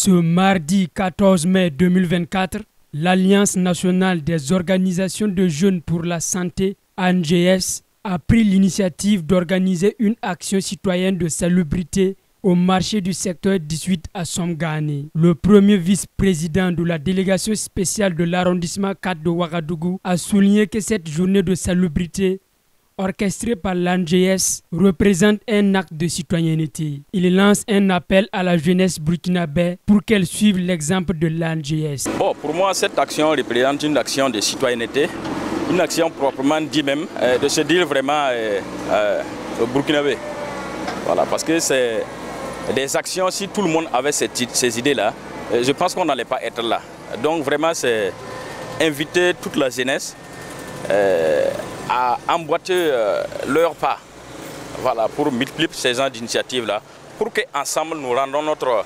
Ce mardi 14 mai 2024, l'Alliance nationale des organisations de jeunes pour la santé, ANJS, a pris l'initiative d'organiser une action citoyenne de salubrité au marché du secteur 18 à Somgane. Le premier vice-président de la délégation spéciale de l'arrondissement 4 de Ouagadougou a souligné que cette journée de salubrité orchestré par l'ANJS, représente un acte de citoyenneté. Il lance un appel à la jeunesse burkinabé pour qu'elle suive l'exemple de l'ANJS. Bon, pour moi, cette action représente une action de citoyenneté, une action proprement dit même, de se dire vraiment burkinabé. Voilà, parce que c'est des actions, si tout le monde avait ces idées-là, je pense qu'on n'allait pas être là. Donc vraiment, c'est inviter toute la jeunesse à emboîter leur pas, voilà, pour multiplier ces genres d'initiatives-là, pour qu'ensemble nous rendons notre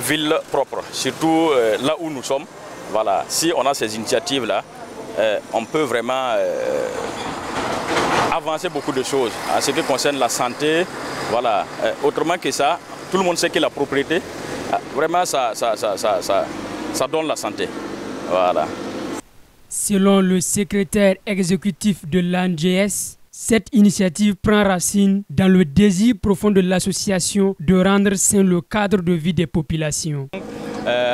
ville propre, surtout là où nous sommes. Voilà, si on a ces initiatives-là, on peut vraiment avancer beaucoup de choses en ce qui concerne la santé. Voilà. Autrement que ça, tout le monde sait que la propriété, vraiment ça donne la santé. Voilà. Selon le secrétaire exécutif de l'ANJS, cette initiative prend racine dans le désir profond de l'association de rendre sain le cadre de vie des populations.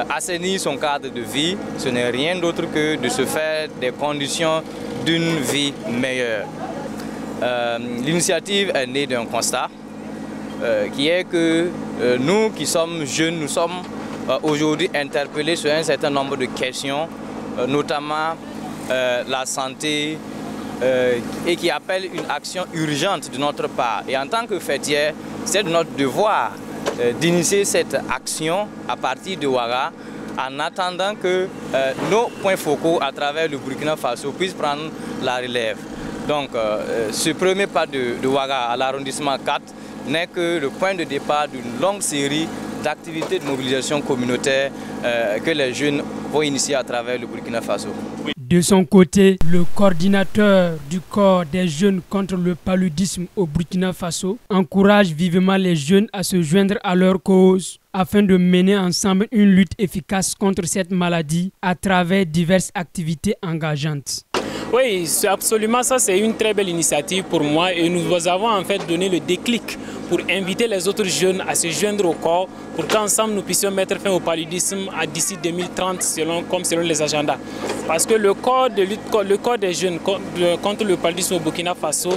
Assainir son cadre de vie, ce n'est rien d'autre que de se faire des conditions d'une vie meilleure. L'initiative est née d'un constat qui est que nous qui sommes jeunes, nous sommes aujourd'hui interpellés sur un certain nombre de questions, notamment la santé, et qui appelle une action urgente de notre part. Et en tant que fêtière, c'est de notre devoir d'initier cette action à partir de Ouaga, en attendant que nos points focaux à travers le Burkina Faso puissent prendre la relève. Donc ce premier pas de Ouaga à l'arrondissement 4 n'est que le point de départ d'une longue série d'activités de mobilisation communautaire que les jeunes vont initier à travers le Burkina Faso. De son côté, le coordinateur du corps des jeunes contre le paludisme au Burkina Faso encourage vivement les jeunes à se joindre à leur cause afin de mener ensemble une lutte efficace contre cette maladie à travers diverses activités engageantes. Oui, absolument, ça c'est une très belle initiative pour moi et nous avons en fait donné le déclic pour inviter les autres jeunes à se joindre au corps pour qu'ensemble nous puissions mettre fin au paludisme d'ici 2030 selon les agendas. Parce que le corps des jeunes contre le paludisme au Burkina Faso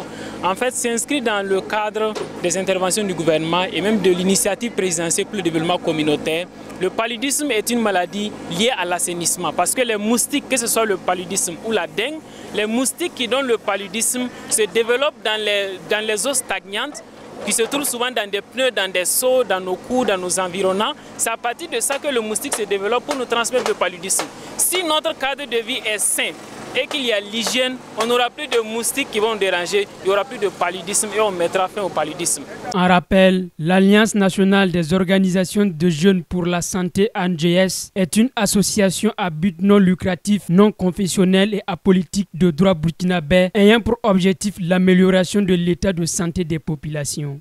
en fait s'inscrit dans le cadre des interventions du gouvernement et même de l'initiative présidentielle pour le développement communautaire. Le paludisme est une maladie liée à l'assainissement parce que les moustiques, que ce soit le paludisme ou la dengue, les moustiques qui donnent le paludisme se développent dans les eaux stagnantes qui se trouvent souvent dans des pneus, dans des seaux, dans nos cours, dans nos environnants. C'est à partir de ça que le moustique se développe pour nous transmettre le paludisme. Si notre cadre de vie est sain et qu'il y a l'hygiène, on n'aura plus de moustiques qui vont déranger, il n'y aura plus de paludisme et on mettra fin au paludisme. En rappel, l'Alliance nationale des organisations de jeunes pour la santé ANJS est une association à but non lucratif, non confessionnel et apolitique de droit burkinabé ayant pour objectif l'amélioration de l'état de santé des populations.